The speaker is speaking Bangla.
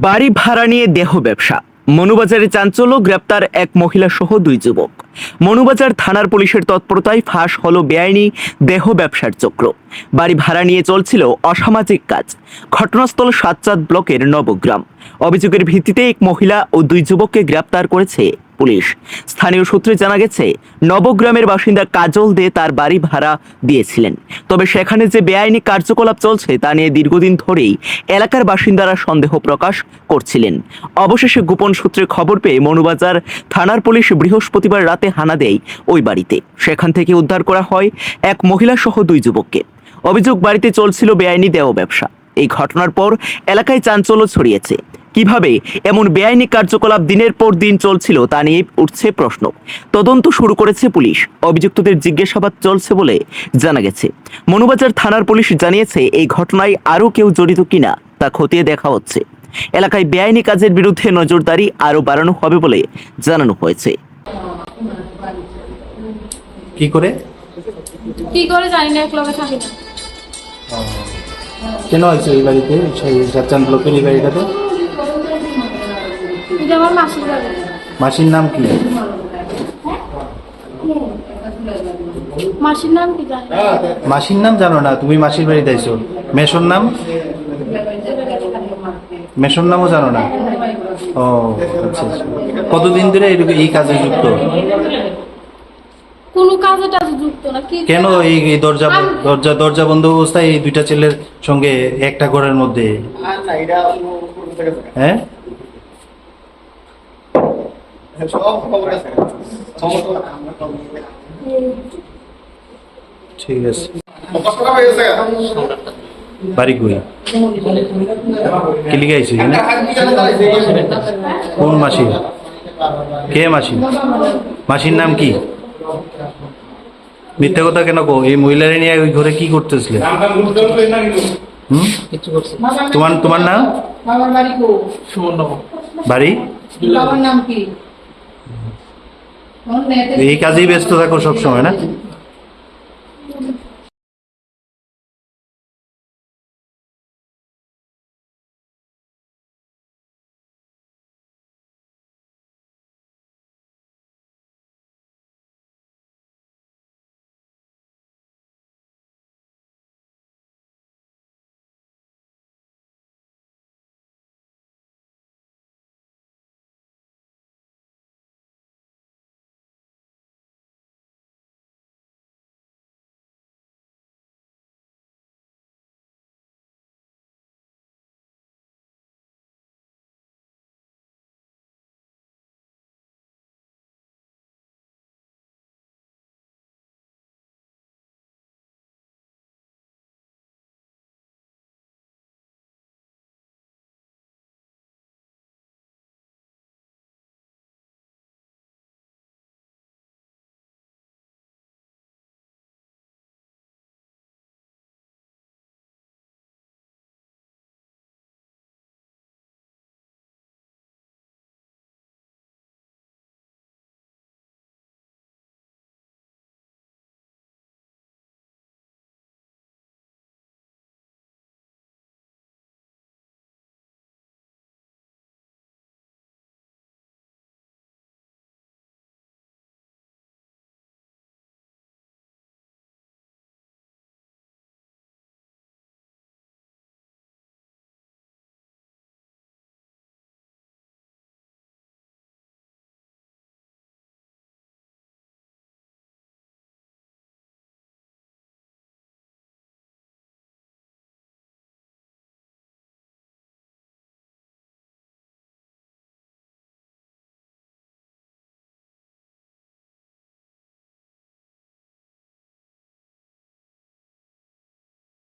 বাড়ি ভাড়া নিয়ে দেহ ব্যবসা। মনুবাজারে চাঞ্চল্য, গ্রেপ্তার এক মহিলা সহ 2 যুবক। মনুবাজার থানার পুলিশের তৎপরতায় ফাঁস হলো বেআইনি দেহ ব্যবসার চক্র। বাড়ি ভাড়া নিয়ে চলছিল অসামাজিক কাজ। ঘটনাস্থল সাতচাঁদ ব্লকের নবগ্রাম। অভিযোগের ভিত্তিতে এক মহিলা ও 2 যুবককে গ্রেপ্তার করেছে পুলিশ। স্থানীয় সূত্রে জানা গেছে, নবগ্রামের বাসিন্দা কাজল দে তার বাড়ি ভাড়া দিয়েছিলেন। তবে সেখানে যে বেআইনি কার্যকলাপ চলছে তা নিয়ে দীর্ঘদিন ধরেই এলাকার বাসিন্দারা সন্দেহ প্রকাশ করছিলেন। অবশেষে গোপন সূত্রে খবর পেয়ে মনুবাজার থানার পুলিশ বৃহস্পতিবার রাতে হানা দেয় ওই বাড়িতে। সেখান থেকে উদ্ধার করা হয় এক মহিলা সহ 2 যুবককে। অভিযোগ, বাড়িতে চলছিল বেআইনি দেহ ব্যবসা। এই ঘটনার পর এলাকায় চাঞ্চল্য ছড়িয়েছে। কিভাবে এমন বেআইনি কার্যকলাপ দিনের পর দিন চলছিল তা নিয়ে উঠছে প্রশ্ন। তদন্ত শুরু করেছে পুলিশ। অভিযুক্তদের জিজ্ঞাসাবাদ চলছে বলে জানা গেছে। মনুবাজার থানার পুলিশ জানিয়েছে, এই ঘটনায় আরও কেউ জড়িত কিনা তা খতিয়ে দেখা হচ্ছে। এলাকায় বেআইনি কাজের বিরুদ্ধে নজরদারি আরও বাড়ানো হবে বলে জানানো হয়েছে। কি করে জানি না, এক লগে থাকি না। কেন হয়েছে এই বাড়িতে, সেই সাতচাঁদ ব্লকের এই বাড়িটাতে? এটা আমার মাসির বাড়ি। মাসির নাম কি? মাসির নাম কি জানি না। মাসির নাম জানো না? তুমি মাসির বাড়িতে আইছো। মেশোর নাম? মেশোর নামও জানো না? ও আচ্ছা আচ্ছা। কতদিন ধরে এই কাজে যুক্ত? কোনো কাজে টাজে যুক্ত না। কি কেন এই দরজা বন্ধ অবস্থায় এই 2টা ছেলের সঙ্গে একটা ঘরের মধ্যে? হ্যাঁ, ঠিক আছে। বাড়ি কই? কি লিখে আইছি? কোন মাসি? কে মাসি? মাসির নাম কি? মিথ্যা কথা কেন কো? এই মহিলারে নিয়ে ওই ঘরে কি করতেছিলে? তোমার নাম? বাড়ি? এই কাজেই ব্যস্ত থাকো সবসময় না?